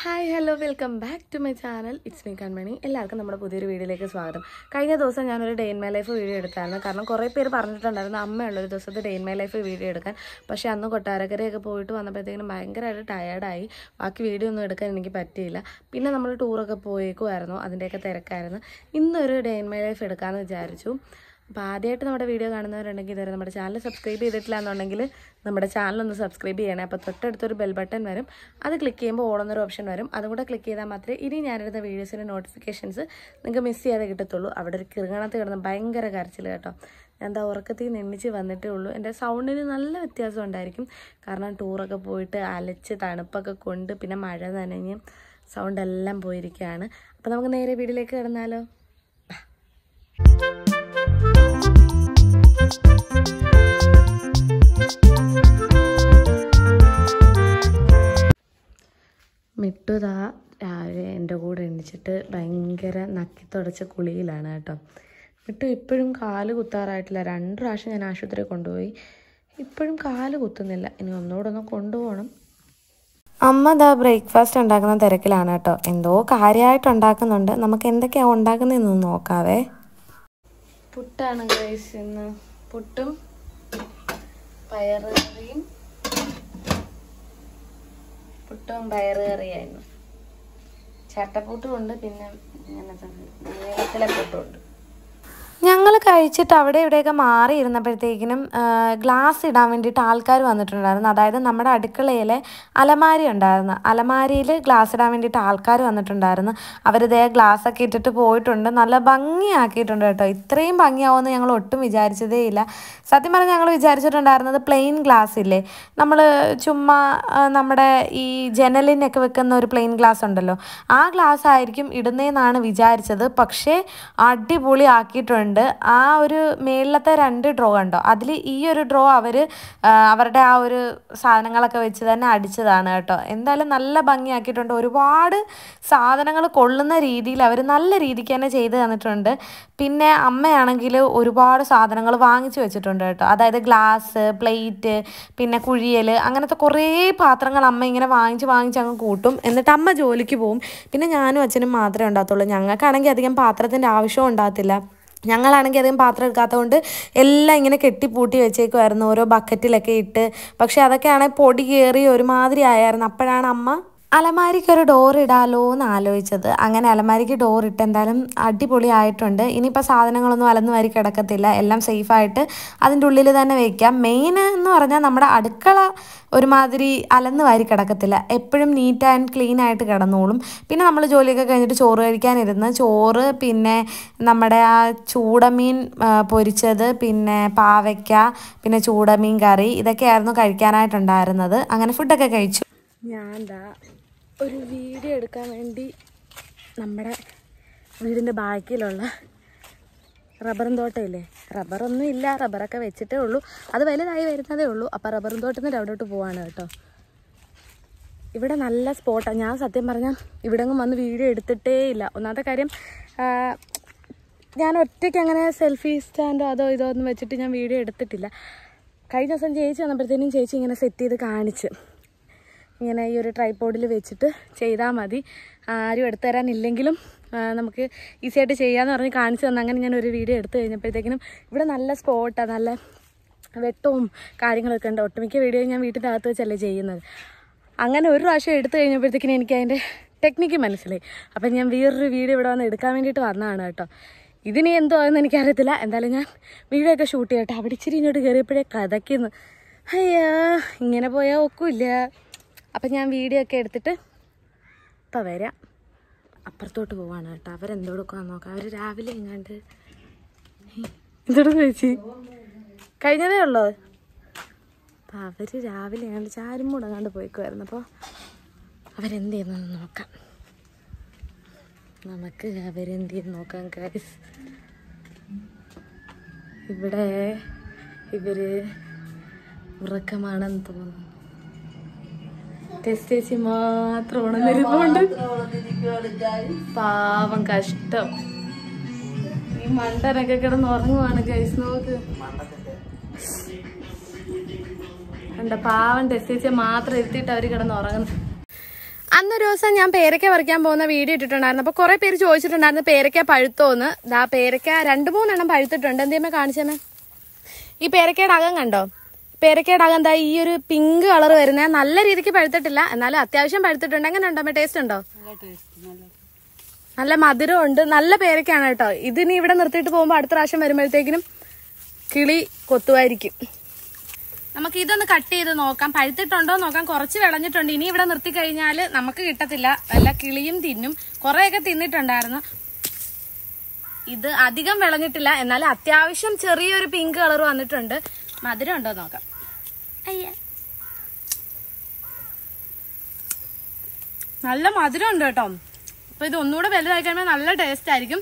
Hi hello welcome back to my channel. It's me Kanmani. എല്ലാവർക്കും നമ്മുടെ പുതിയൊരു വീഡിയോയിലേക്ക് സ്വാഗതം. കഴിഞ്ഞ ദിവസം ഞാനൊരു day in my life video എടുത്തായിരുന്നു. കാരണം കുറേ പേര് പറഞ്ഞിട്ടുണ്ടായിരുന്നു അമ്മയുള്ളൊരു ദിവസത്തെ day in my life video എടുക്കാൻ. പക്ഷേ അന്ന് കൊട്ടാരക്കരയൊക്കെ പോയിട്ട് വന്നപ്പോഴത്തേക്കും ഭയങ്കരമായിട്ട് ടയേർഡായി. ബാക്കി വീഡിയോ ഒന്നും എടുക്കാൻ എനിക്ക് പറ്റിയില്ല. പിന്നെ നമ്മൾ ടൂറൊക്കെ പോയേക്കുമായിരുന്നു, അതിൻ്റെയൊക്കെ തിരക്കായിരുന്നു. ഇന്നൊരു ഡേ ഇൻ മൈ ലൈഫ് എടുക്കാമെന്ന് വിചാരിച്ചു. അപ്പോൾ ആദ്യമായിട്ട് നമ്മുടെ വീഡിയോ കാണുന്നവരുണ്ടെങ്കിൽ ഇതുവരെ നമ്മുടെ ചാനൽ സബ്സ്ക്രൈബ് ചെയ്തിട്ടില്ല എന്നുണ്ടെങ്കിൽ നമ്മുടെ ചാനലൊന്ന് സബ്സ്ക്രൈബ് ചെയ്യണേ. അപ്പോൾ തൊട്ടടുത്തൊരു ബെൽ ബട്ടൺ വരും, അത് ക്ലിക്ക് ചെയ്യുമ്പോൾ ഓടുന്നൊരു ഓപ്ഷൻ വരും. അതും കൂടെ ക്ലിക്ക് ചെയ്താൽ മാത്രമേ ഇനി ഞാനിടുന്ന വീഡിയോസിൻ്റെ നോട്ടിഫിക്കേഷൻസ് നിങ്ങൾക്ക് മിസ് ചെയ്യാതെ കിട്ടത്തുള്ളൂ. അവിടെ ഒരു കിറുകണത്ത് കിടന്ന് ഭയങ്കര കരച്ചിൽ കേട്ടോ. എന്താ ഉറക്കത്തിൽ നിന്ന് എണ്ണിച്ച് വന്നിട്ടേ ഉള്ളൂ. എൻ്റെ സൗണ്ടിന് നല്ല വ്യത്യാസം ഉണ്ടായിരിക്കും. കാരണം ടൂറൊക്കെ പോയിട്ട് അലച്ച് തണുപ്പൊക്കെ കൊണ്ട് പിന്നെ മഴ നനഞ്ഞ് സൗണ്ടെല്ലാം പോയിരിക്കുകയാണ്. അപ്പോൾ നമുക്ക് നേരെ വീഡിയോയിലേക്ക് കിടന്നാലോ. മിട്ടുതാ രാവിലെ എൻ്റെ കൂടെ എണ്ണിച്ചിട്ട് ഭയങ്കര നക്കി തുടച്ച കുളിയിലാണ് കേട്ടോ. മിട്ടു ഇപ്പോഴും കാല് കുത്താറായിട്ടില്ല. 2 പ്രാവശ്യം ഞാൻ ആശുപത്രിയിൽ കൊണ്ടുപോയി, ഇപ്പോഴും കാല് കുത്തുന്നില്ല. ഇനി ഒന്നുകൂടെ കൊണ്ടുപോകണം. അമ്മ ദാ ബ്രേക്ക്ഫാസ്റ്റ് ഉണ്ടാക്കുന്ന തിരക്കിലാണ് കേട്ടോ. എന്തോ കാര്യമായിട്ട് ഉണ്ടാക്കുന്നുണ്ട്. നമുക്ക് എന്തൊക്കെയാണ് ഉണ്ടാക്കുന്നതെന്ന് നോക്കാവേ. പുട്ടാണ് ഗൈസ് ഇന്ന്. പുട്ടും പയറുകറിയും. പുട്ടും പയറുകറിയായിരുന്നു. ചട്ടപ്പുട്ടും ഉണ്ട്, പിന്നെ ഇങ്ങനത്തെ നീളത്തിലെ പുട്ടും ഉണ്ട്. ഞങ്ങൾ കഴിച്ചിട്ട് അവിടെ ഇവിടെയൊക്കെ മാറിയിരുന്നപ്പോഴത്തേക്കിനും ഗ്ലാസ് ഇടാൻ വേണ്ടിയിട്ട് ആൾക്കാർ വന്നിട്ടുണ്ടായിരുന്നു. അതായത് നമ്മുടെ അടുക്കളയിലെ അലമാരി ഉണ്ടായിരുന്നു, അലമാരിയിൽ ഗ്ലാസ് ഇടാൻ വേണ്ടിയിട്ട് ആൾക്കാർ വന്നിട്ടുണ്ടായിരുന്നു. അവരിതേ ഗ്ലാസ്സൊക്കെ ഇട്ടിട്ട് പോയിട്ടുണ്ട്. നല്ല ഭംഗിയാക്കിയിട്ടുണ്ട് കേട്ടോ. ഇത്രയും ഭംഗിയാവുമെന്ന് ഞങ്ങൾ ഒട്ടും വിചാരിച്ചതേ ഇല്ല. സത്യം പറഞ്ഞാൽ ഞങ്ങൾ വിചാരിച്ചിട്ടുണ്ടായിരുന്നത് പ്ലെയിൻ ഗ്ലാസ് ഇല്ലേ, നമ്മൾ ചുമ്മാ നമ്മുടെ ഈ ജനലിനൊക്കെ വെക്കുന്ന ഒരു പ്ലെയിൻ ഗ്ലാസ് ഉണ്ടല്ലോ, ആ ഗ്ലാസ് ആയിരിക്കും ഇടുന്നതെന്നാണ് വിചാരിച്ചത്. പക്ഷേ അടിപൊളി ആക്കിയിട്ടുണ്ട്. ആ ഒരു മേളിലത്തെ 2 ഡ്രോ കണ്ടോ, അതിൽ ഈ ഒരു ഡ്രോ അവരുടെ ആ ഒരു സാധനങ്ങളൊക്കെ വെച്ച് തന്നെ അടിച്ചതാണ് കേട്ടോ. എന്തായാലും നല്ല ഭംഗിയാക്കിയിട്ടുണ്ട്. ഒരുപാട് സാധനങ്ങൾ കൊള്ളുന്ന രീതിയിൽ അവർ നല്ല രീതിക്ക് തന്നെ ചെയ്ത് തന്നിട്ടുണ്ട്. പിന്നെ അമ്മയാണെങ്കിൽ ഒരുപാട് സാധനങ്ങൾ വാങ്ങിച്ചു വെച്ചിട്ടുണ്ട് കേട്ടോ. അതായത് ഗ്ലാസ്, പ്ലേറ്റ്, പിന്നെ കുഴിയൽ, അങ്ങനത്തെ കുറേ പാത്രങ്ങൾ അമ്മ ഇങ്ങനെ വാങ്ങിച്ച് അങ്ങ് കൂട്ടും. എന്നിട്ട് അമ്മ ജോലിക്ക് പോവും. പിന്നെ ഞാനും അച്ഛനും മാത്രമേ ഉണ്ടാകത്തുള്ളൂ. ഞങ്ങൾക്കാണെങ്കിൽ അധികം പാത്രത്തിൻ്റെ ആവശ്യവും ഉണ്ടാകത്തില്ല. ഞങ്ങളാണെങ്കിൽ അധികം പാത്രം എടുക്കാത്തതുകൊണ്ട് എല്ലാം ഇങ്ങനെ കെട്ടിപ്പൂട്ടി വെച്ചേക്കുമായിരുന്നു, ഓരോ ബക്കറ്റിലൊക്കെ ഇട്ട്. പക്ഷെ അതൊക്കെയാണെങ്കിൽ പൊടി കയറി ഒരുമാതിരി ആയായിരുന്നു. അപ്പോഴാണ് അമ്മ അലമാരിക്കൊരു ഡോർ ഇടാലോ എന്ന് ആലോചിച്ചത്. അങ്ങനെ അലമാരിക്ക് ഡോർ ഇട്ട് എന്തായാലും അടിപൊളി ആയിട്ടുണ്ട്. ഇനിയിപ്പോൾ സാധനങ്ങളൊന്നും അലന്ന് വാരി കിടക്കത്തില്ല, എല്ലാം സേഫായിട്ട് അതിൻ്റെ ഉള്ളിൽ തന്നെ വയ്ക്കാം. മെയിൻ എന്ന് പറഞ്ഞാൽ നമ്മുടെ അടുക്കള ഒരുമാതിരി അലന്ന് വാരി കിടക്കത്തില്ല, എപ്പോഴും നീറ്റ് ആൻഡ് ക്ലീൻ ആയിട്ട് കിടന്നോളും. പിന്നെ നമ്മൾ ജോലിയൊക്കെ കഴിഞ്ഞിട്ട് ചോറ് കഴിക്കാനിരുന്ന് ചോറ്, പിന്നെ നമ്മുടെ ആ ചൂടമീൻ പൊരിച്ചത്, പിന്നെ പാവയ്ക്ക, പിന്നെ ചൂടമീൻ കറി, ഇതൊക്കെയായിരുന്നു കഴിക്കാനായിട്ടുണ്ടായിരുന്നത്. അങ്ങനെ ഫുഡൊക്കെ കഴിച്ചു. ഞാൻ ഒരു വീഡിയോ എടുക്കാൻ വേണ്ടി നമ്മുടെ വീടിൻ്റെ ബാക്കിലുള്ള റബ്ബറും തോട്ടമില്ലേ, റബ്ബറൊന്നും ഇല്ല, റബ്ബറൊക്കെ വെച്ചിട്ടേ ഉള്ളൂ, അത് വലുതായി വരുന്നതേ ഉള്ളൂ. അപ്പോൾ റബ്ബറും തോട്ടത്തിൽ നിന്ന് അവിടോട്ട് പോവാണ് കേട്ടോ. ഇവിടെ നല്ല സ്പോട്ടാണ്. ഞാൻ സത്യം പറഞ്ഞാൽ ഇവിടെ ഒന്നും വന്ന് വീഡിയോ എടുത്തിട്ടേ ഇല്ല. ഒന്നാമത്തെ കാര്യം, ഞാൻ ഒറ്റയ്ക്ക് അങ്ങനെ സെൽഫി സ്റ്റാൻഡോ അതോ ഇതോ ഒന്നും വെച്ചിട്ട് ഞാൻ വീഡിയോ എടുത്തിട്ടില്ല. കഴിഞ്ഞ ദിവസം ചേച്ചി വന്നപ്പോഴത്തേനും ചേച്ചി ഇങ്ങനെ സെറ്റ് ചെയ്ത് കാണിച്ച്, ഇങ്ങനെ ഈ ഒരു ട്രൈപോഡിൽ വെച്ചിട്ട് ചെയ്താൽ മതി, ആരും എടുത്തു തരാനില്ലെങ്കിലും നമുക്ക് ഈസി ആയിട്ട് ചെയ്യാമെന്ന് പറഞ്ഞ് കാണിച്ചു തന്നെ. അങ്ങനെ ഞാനൊരു വീഡിയോ എടുത്തു കഴിഞ്ഞപ്പോഴത്തേക്കിനും ഇവിടെ നല്ല സ്പോട്ടാണ്, നല്ല വെട്ടവും കാര്യങ്ങളൊക്കെ ഉണ്ട്. ഒട്ടുമിക്ക വീഡിയോ ഞാൻ വീട്ടിൻ്റെ അകത്ത് വെച്ചല്ലേ ചെയ്യുന്നത്. അങ്ങനെ ഒരു പ്രാവശ്യം എടുത്തു കഴിഞ്ഞപ്പോഴത്തേക്കിനും എനിക്ക് അതിൻ്റെ ടെക്നിക്ക് മനസ്സിലായി. അപ്പം ഞാൻ വേറൊരു വീഡിയോ ഇവിടെ വന്ന് എടുക്കാൻ വേണ്ടിയിട്ട് വന്നതാണ് കേട്ടോ. ഇതിനി എന്തോ ആണെന്ന് എനിക്കറിയത്തില്ല. എന്തായാലും ഞാൻ വീഡിയോ ഒക്കെ ഷൂട്ട് ചെയ്യട്ടെ. അവിടെ ഇച്ചിരി ഇങ്ങോട്ട് കയറിയപ്പോഴേ കഥയ്ക്കുന്നു. അയ്യാ, ഇങ്ങനെ പോയാൽ ഒക്കില്ല. അപ്പം ഞാൻ വീഡിയോ ഒക്കെ എടുത്തിട്ട് ഇപ്പം വരാം. അപ്പുറത്തോട്ട് പോവാണ് കേട്ടോ. അവരെന്തോടുക്കാന്ന് നോക്കാം. അവർ രാവിലെ എങ്ങാണ്ട് എന്തോട് ചോദിച്ചു കഴിഞ്ഞതേ ഉള്ളൂ. അപ്പം അവർ രാവിലെ എങ്ങാണ്ട് ചാരുമൂട് എങ്ങാണ്ട് പോയിക്കുമായിരുന്നു. അപ്പോൾ അവരെന്ത് ചെയ്യുന്നതെന്ന് നോക്കാം. നമുക്ക് അവരെന്ത് ചെയ്യുന്ന നോക്കാം ഗൈസ്. ഇവിടെ ഇവർ ഉറക്കമാണെന്ന് തോന്നുന്നു. ടെസ്റ്റേച്ചി മാത്രം ഉണർന്നിരുന്നുണ്ട്. പാവം, കഷ്ടം. ഈ മണ്ടനൊക്കെ കിടന്ന് ഉറങ്ങുവാണ് ഗൈസ്. നോക്ക്, കണ്ട പാവം ടെസ്റ്റേച്ചിയെ മാത്രം ഇരുത്തിയിട്ട് അവർ കിടന്ന് ഉറങ്ങുന്നു. അന്നൊരു ദിവസം ഞാൻ പേരയ്ക്ക പറിക്കാൻ പോകുന്ന വീഡിയോ ഇട്ടിട്ടുണ്ടായിരുന്നു. അപ്പൊ കുറെ പേര് ചോദിച്ചിട്ടുണ്ടായിരുന്നു പേരയ്ക്ക പഴുത്തോന്ന്. ദാ പേരയ്ക്ക 2-3 എണ്ണം പഴുത്തിട്ടുണ്ട്. എന്തേമ്മ കാണിച്ചേമേ? ഈ പേരയ്ക്കയുടെ അകം കണ്ടോ? പേരയ്ക്കയുടെ അകം എന്താ ഈ ഒരു പിങ്ക് കളർ വരുന്നത്. നല്ല രീതിക്ക് പഴുത്തിട്ടില്ല, എന്നാലും അത്യാവശ്യം പഴുത്തിട്ടുണ്ട്. എങ്ങനെ ഉണ്ടോ? ടേസ്റ്റ് ഉണ്ടോ? നല്ല മധുരം ഉണ്ട്. നല്ല പേരയ്ക്കാണ് കേട്ടോ. ഇതിനി ഇവിടെ നിർത്തിയിട്ട് പോകുമ്പോ അടുത്ത പ്രാവശ്യം വരുമ്പോഴത്തേക്കിനും കിളി കൊത്തുമായിരിക്കും. നമുക്ക് ഇതൊന്ന് കട്ട് ചെയ്ത് നോക്കാം, പഴുത്തിട്ടുണ്ടോ നോക്കാം. കുറച്ച് വിളഞ്ഞിട്ടുണ്ട്. ഇനി ഇവിടെ നിർത്തി കഴിഞ്ഞാല് നമുക്ക് കിട്ടത്തില്ല, വല്ല കിളിയും തിന്നും. കുറെയൊക്കെ തിന്നിട്ടുണ്ടായിരുന്നു. ഇത് അധികം വിളഞ്ഞിട്ടില്ല, എന്നാലും അത്യാവശ്യം ചെറിയൊരു പിങ്ക് കളർ വന്നിട്ടുണ്ട്. മധുരം ഉണ്ടോ നോക്കാം. അയ്യ, നല്ല മധുരം ഉണ്ട് കേട്ടോ. അപ്പൊ ഇത് ഒന്നുകൂടെ വലുതായി കഴിയുമ്പോൾ നല്ല ടേസ്റ്റ് ആയിരിക്കും.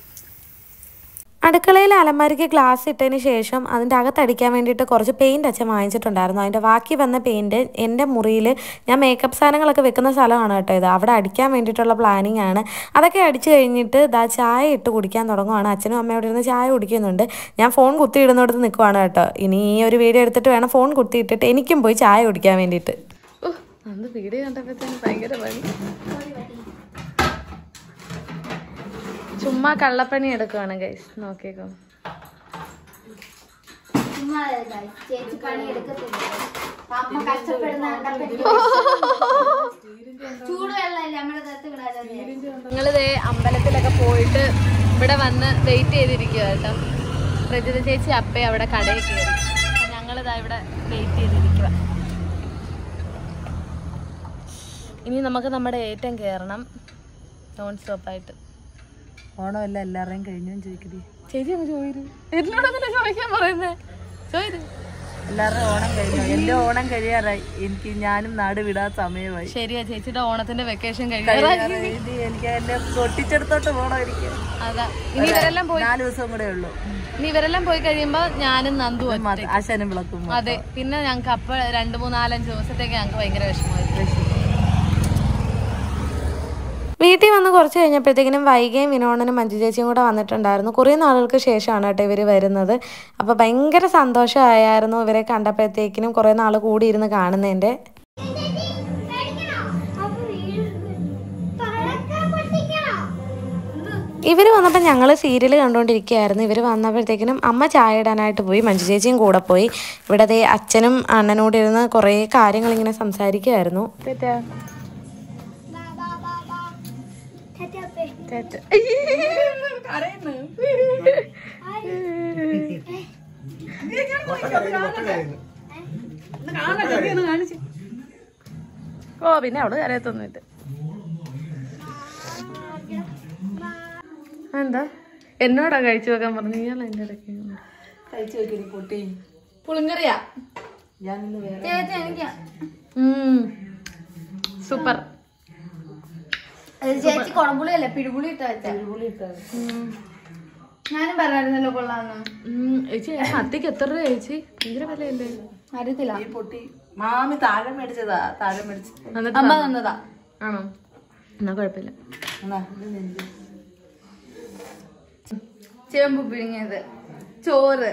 അടുക്കളയിൽ അലമാരിക്ക് ഗ്ലാസ് ഇട്ടതിന് ശേഷം അതിൻ്റെ അകത്തടിക്കാൻ വേണ്ടിയിട്ട് കുറച്ച് പെയിൻറ്റ് അച്ഛൻ വാങ്ങിച്ചിട്ടുണ്ടായിരുന്നു. അതിൻ്റെ ബാക്കി വന്ന പെയിൻറ്റ് എൻ്റെ മുറിയിൽ ഞാൻ മേക്കപ്പ് സാധനങ്ങളൊക്കെ വെക്കുന്ന സ്ഥലമാണ് കേട്ടോ ഇത്. അവിടെ അടിക്കാൻ വേണ്ടിയിട്ടുള്ള പ്ലാനിങ് ആണ്. അതൊക്കെ അടിച്ചു കഴിഞ്ഞിട്ട് ദാ ചായ ഇട്ട് കുടിക്കാൻ തുടങ്ങുവാണ്. അച്ഛനും അമ്മയും അവിടെ ഇരുന്ന് ചായ കുടിക്കുന്നുണ്ട്. ഞാൻ ഫോൺ കുത്തിയിടുന്നിടത്ത് നിൽക്കുവാണ് കേട്ടോ. ഇനി ഈ ഒരു വീഡിയോ എടുത്തിട്ട് വേണം ഫോൺ കുത്തിയിട്ടിട്ട് എനിക്കും പോയി ചായ കുടിക്കാൻ വേണ്ടിയിട്ട്. അന്ന് വീഡിയോ കണ്ടപ്പോഴത്തേന് ഭയങ്കര പണി. ചുമ്മാ കള്ളപ്പണി എടുക്കുവാണ് ഗൈസ്, നോക്കിക്കോ. ഞങ്ങളിതേ അമ്പലത്തിലൊക്കെ പോയിട്ട് ഇവിടെ വന്ന് വെയിറ്റ് ചെയ്തിരിക്കുക കേട്ടോ. പ്രജിത ചേച്ചി അപ്പേ അവിടെ കടയിൽ കയറി. ഞങ്ങളിതാ ഇവിടെ വെയിറ്റ് ചെയ്തിരിക്കുക. ഇനി നമുക്ക് നമ്മുടെ ഏറ്റം കയറണം നോൺ സ്റ്റോപ്പായിട്ട്. ഓണമല്ല എല്ലാവരുടെയും കഴിഞ്ഞു ചോദിക്കടി. ചേച്ചി അങ്ങ് ചോദിച്ചു, എന്നോടൊന്നല്ല ചോദിക്കാൻ പറയുന്നേ. ചോദിച്ചു എല്ലാവരുടെയും ഓണം കഴിഞ്ഞു. എന്റെ ഓണം കഴിയാറായി. എനിക്ക് ഞാനും നാട് വിടാൻ സമയമായി. ശരിയാ, ചേച്ചിയുടെ ഓണത്തിന്റെ വെക്കേഷൻ കഴിയാറായി. എനിക്ക് എന്നെ പൊട്ടിച്ചെടുത്തോട്ട് പോകണമായിരിക്കും. അതാ, ഇനി ഇവരെല്ലാം പോയി 4 ദിവസം കൂടെ ഉള്ളു. ഇനി ഇവരെല്ലാം പോയി കഴിയുമ്പോ ഞാനും നന്ദു ആശാനും വിളക്കും. അതെ, പിന്നെ ഞങ്ങക്ക് അപ്പൊ 2, 3, 4, 5 ദിവസത്തേക്ക് ഞങ്ങക്ക് ഭയങ്കര വിഷമമായിരുന്നു. വീട്ടിൽ വന്ന് കുറച്ച് കഴിഞ്ഞപ്പോഴത്തേക്കിനും വൈകയും വിനോദനും മഞ്ജു ചേച്ചിയും കൂടെ വന്നിട്ടുണ്ടായിരുന്നു. കുറേ നാളുകൾക്ക് ശേഷമാണ് കേട്ടോ ഇവർ വരുന്നത്. അപ്പോൾ ഭയങ്കര സന്തോഷമായിരുന്നു ഇവരെ കണ്ടപ്പോഴത്തേക്കിനും, കുറേ നാൾ കൂടി ഇരുന്ന് കാണുന്നതിൻ്റെ. ഇവർ വന്നപ്പോൾ ഞങ്ങൾ സീരിയൽ കണ്ടുകൊണ്ടിരിക്കുകയായിരുന്നു. ഇവർ വന്നപ്പോഴത്തേക്കിനും അമ്മ ചായ ഇടാനായിട്ട് പോയി, മഞ്ജു ചേച്ചിയും കൂടെ പോയി. ഇവിടെ ദേ അച്ഛനും അണ്ണനോട് ഇരുന്ന് കുറേ കാര്യങ്ങളിങ്ങനെ സംസാരിക്കുമായിരുന്നു. ഓ, പിന്നെ അവള് കരയത്തൊന്നുമില്ല. എന്താ എന്നോടാ കഴിച്ചു വെക്കാൻ പറഞ്ഞു? ഇയാൾ എന്റെ ഇടയ്ക്ക് കഴിച്ചു വെക്കണി പൊട്ടി പുളിങ്കറിയാ. സൂപ്പർ. ചേച്ചി കുടംപുളിയല്ലേ പിടിപുളി ഇട്ടാ വെച്ചാ? ഞാനും പറഞ്ഞായിരുന്നല്ലോ കൊള്ളാന്ന്. ചേച്ചി അത്തിക്ക് എത്ര രൂപ ചേച്ചി? ഭയങ്കര വിലയല്ലേ? അറിയത്തില്ല. പൊട്ടി മാമി താഴെ മേടിച്ചതാ. താഴെ മേടിച്ചു അമ്മ തന്നതാ. ആണോ? എന്നാ കുഴപ്പമില്ല. ചേമ്പ് പിഴിഞ്ഞത്, ചോറ്,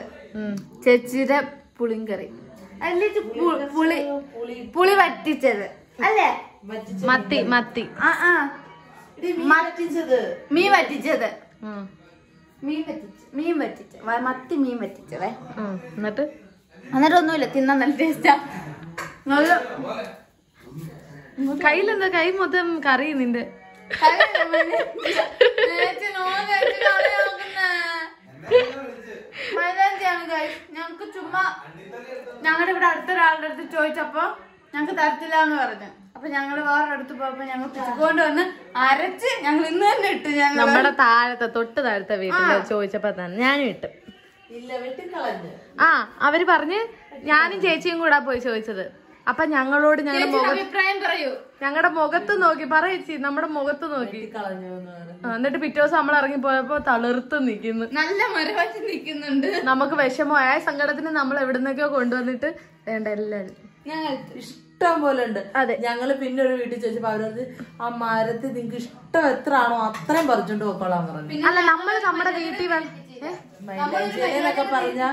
ചേച്ചിയുടെ പുളിങ്കറി, അല്ലേ പുളി വറ്റിച്ചത് അല്ലേ? മത്തി മത്തി മീൻ വറ്റിച്ചത്, മീൻ വറ്റിച്ചത്, മത്തി മീൻ വറ്റിച്ചതേ. എന്നിട്ടൊന്നുമില്ല, തിന്നാൻ നല്ല ടേസ്റ്റാ. കയ്യിലെന്താ? കൈ മൊത്തം കറി നിന്റെ. ഞങ്ങക്ക് ചുമ്മാ ഞങ്ങളുടെ ഇവിടെ അടുത്തൊരാളുടെ അടുത്ത് ചോദിച്ചപ്പോ ഞങ്ങക്ക് തരത്തില്ല എന്ന് പറഞ്ഞു. അപ്പൊ ഞങ്ങള് വേറെ അടുത്ത് പോയപ്പോ ഞങ്ങൾ കൊണ്ട് വന്ന് അരച്ച് ഞങ്ങൾ ഇന്ന് തന്നെ ഇട്ടു. ഞങ്ങൾ നമ്മുടെ താഴത്തെ തൊട്ട് താഴത്തെ വീട്ടില് ചോദിച്ചപ്പോ തന്നെ ഞാനും ഇട്ടു. അവര് പറഞ്ഞ് ഞാനും ചേച്ചിയും കൂടാ പോയി ചോദിച്ചത്. അപ്പൊ ഞങ്ങളോട് അഭിപ്രായം പറയൂ. ഞങ്ങളുടെ മുഖത്ത് നോക്കി പറയേച്ചി, നമ്മുടെ മുഖത്ത് നോക്കി. എന്നിട്ട് പിറ്റേ ദിവസം നമ്മൾ ഇറങ്ങി പോയപ്പോ തളിർത്ത് നിക്കുന്നു, നല്ല മരവാറ്റി നിക്കുന്നുണ്ട്. നമുക്ക് വിഷമമായ സങ്കടത്തിന് നമ്മൾ എവിടുന്നൊക്കെയോ കൊണ്ടുവന്നിട്ട് വേണ്ട എല്ലാരും ഇഷ്ടം പോലെ ഉണ്ട്. അതെ, ഞങ്ങള് പിന്നെ ഒരു വീട്ടിൽ ചോദിച്ചപ്പോ അവരത് ആ മരത്തിൽ നിങ്ങക്ക് ഇഷ്ടം എത്ര ആണോ അത്രയും പറിച്ചോണ്ട് പോക്കോളാൻ പറഞ്ഞു. അല്ല, നമ്മള് നമ്മുടെ വീട്ടിൽ മൈലാഞ്ചി എന്നൊക്കെ പറഞ്ഞ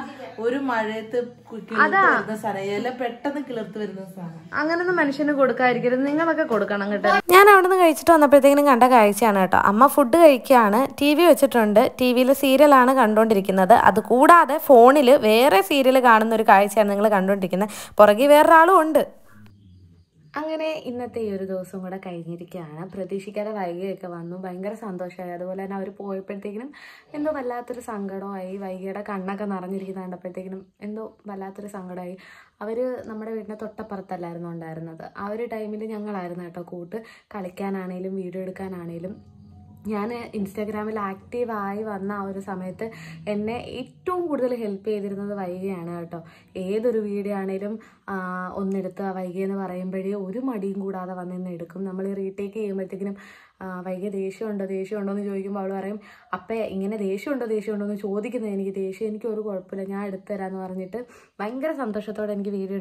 ഒരു മഴയത്ത് കിളിർത്ത് വരുന്ന സാധനം, ഇല പെട്ടെന്ന് കിളിർത്ത് വരുന്ന സാധനം. അങ്ങനൊന്നും മനുഷ്യന് കൊടുക്കാതിരിക്കരുത്, നിങ്ങളൊക്കെ കൊടുക്കണം കേട്ടോ. ഞാൻ അവിടെ നിന്ന് കഴിച്ചിട്ട് വന്നപ്പോഴത്തേക്കിനും കണ്ട കാഴ്ചയാണ് കേട്ടോ. അമ്മ ഫുഡ് കഴിക്കുകയാണ്, TV വെച്ചിട്ടുണ്ട്, TV-യിൽ സീരിയലാണ് കണ്ടുകൊണ്ടിരിക്കുന്നത്. അതുകൂടാതെ ഫോണിൽ വേറെ സീരിയൽ കാണുന്ന ഒരു കാഴ്ചയാണ് നിങ്ങൾ കണ്ടുകൊണ്ടിരിക്കുന്നത്. പുറകെ വേറൊരാളും ഉണ്ട്. അങ്ങനെ ഇന്നത്തെ ഈ ഒരു ദിവസം കൂടെ കഴിഞ്ഞിരിക്കുകയാണ്. പ്രതീക്ഷിക്കാതെ വൈകിയൊക്കെ വന്നു, ഭയങ്കര സന്തോഷമായി. അതുപോലെ തന്നെ അവർ പോയപ്പോഴത്തേക്കിനും എന്തോ വല്ലാത്തൊരു സങ്കടമായി. വൈകിയുടെ കണ്ണൊക്കെ നിറഞ്ഞിരിക്കുന്ന കണ്ടപ്പോഴത്തേക്കിനും എന്തോ വല്ലാത്തൊരു സങ്കടമായി. അവർ നമ്മുടെ വീടിൻ്റെ തൊട്ടപ്പുറത്തല്ലായിരുന്നു ഉണ്ടായിരുന്നത്. ആ ഒരു ടൈമിൽ ഞങ്ങളായിരുന്നു കേട്ടോ കൂട്ട്, കളിക്കാനാണേലും വീഡിയോ എടുക്കാനാണേലും. ഞാൻ ഇൻസ്റ്റാഗ്രാമിൽ ആക്റ്റീവായി വന്ന ആ ഒരു സമയത്ത് എന്നെ ഏറ്റവും കൂടുതൽ ഹെൽപ്പ് ചെയ്തിരുന്നത് വൈകിയാണ് കേട്ടോ. ഏതൊരു വീഡിയോ ആണേലും ഒന്നെടുത്ത് വൈകിയെന്ന് പറയുമ്പോഴേ ഒരു മടിയും കൂടാതെ വന്നിന്ന് എടുക്കും. നമ്മൾ റീടേക്ക് ചെയ്യുമ്പോഴത്തേക്കിനും വൈകിയ ദേഷ്യമുണ്ടോ എന്ന് ചോദിക്കുമ്പോൾ അവൾ പറയും, അപ്പേ ഇങ്ങനെ ദേഷ്യമുണ്ടോ എന്ന് ചോദിക്കുന്നത് എനിക്ക് ദേഷ്യം, എനിക്ക് ഒരു കുഴപ്പമില്ല, ഞാൻ എടുത്തു തരാമെന്ന് പറഞ്ഞിട്ട് ഭയങ്കര സന്തോഷത്തോടെ എനിക്ക് വീഡിയോ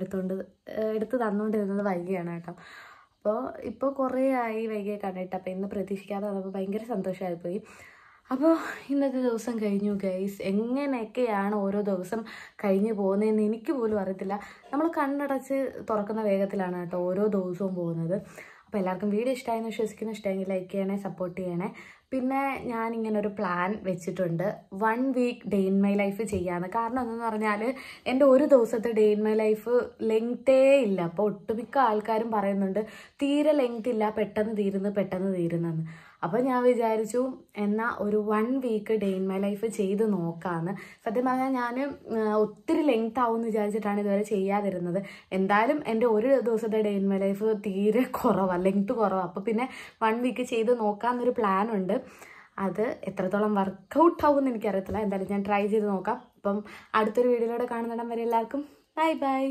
എടുത്ത് തന്നുകൊണ്ടിരുന്നത് വൈകിയാണ് കേട്ടോ. ഇപ്പോൾ കുറേ ആയി വൈകിയെ കണ്ടിട്ട്. അപ്പോൾ ഇന്ന് പ്രതീക്ഷിക്കാതെ വന്നപ്പോൾ ഭയങ്കര സന്തോഷമായിപ്പോയി. അപ്പോൾ ഇന്നത്തെ ദിവസം കഴിഞ്ഞു ഗൈസ്. എങ്ങനെയൊക്കെയാണ് ഓരോ ദിവസം കഴിഞ്ഞു പോകുന്നതെന്ന് എനിക്ക് പോലും അറിയത്തില്ല. നമ്മൾ കണ്ണടച്ച് തുറക്കുന്ന വേഗത്തിലാണ് കേട്ടോ ഓരോ ദിവസവും പോകുന്നത്. അപ്പോൾ എല്ലാവർക്കും വീഡിയോ ഇഷ്ടമായെന്ന് വിശ്വസിക്കുന്നു. ഇഷ്ടമെങ്കിൽ ലൈക്ക് ചെയ്യണേ, സപ്പോർട്ട് ചെയ്യണേ. പിന്നെ ഞാനിങ്ങനെ ഒരു പ്ലാൻ വെച്ചിട്ടുണ്ട്, 1 week day in my life ചെയ്യാമെന്ന്. കാരണം എന്തെന്ന് പറഞ്ഞാൽ എൻ്റെ ഒരു ദിവസത്തെ ഡേ ഇൻ മൈ ലൈഫ് ലെങ്തേ ഇല്ല. അപ്പോൾ ഒട്ടുമിക്ക ആൾക്കാരും പറയുന്നുണ്ട് തീരെ ലെങ്ത് ഇല്ല, പെട്ടെന്ന് തീരുന്നെന്ന്. അപ്പോൾ ഞാൻ വിചാരിച്ചു എന്നാൽ ഒരു 1 week day in my life ചെയ്ത് നോക്കാമെന്ന്. സത്യം പറഞ്ഞാൽ ഞാൻ ഒത്തിരി ലെങ്ത് ആവുമെന്ന് വിചാരിച്ചിട്ടാണ് ഇതുവരെ ചെയ്യാതിരുന്നത്. എന്തായാലും എൻ്റെ ഒരു ദിവസത്തെ ഡേ ഇൻ മൈ ലൈഫ് തീരെ കുറവാണ്, ലെങ്ത് കുറവാണ്. അപ്പോൾ പിന്നെ 1 വീക്ക് ചെയ്ത് നോക്കാമെന്നൊരു പ്ലാനുണ്ട്. അത് എത്രത്തോളം വർക്കൗട്ട് ആവുമെന്ന് എനിക്കറിയത്തില്ല. എന്തായാലും ഞാൻ ട്രൈ ചെയ്ത് നോക്കാം. അപ്പം അടുത്തൊരു വീഡിയോയിലൂടെ കാണുന്നിടം വരെ എല്ലാവർക്കും ബൈ.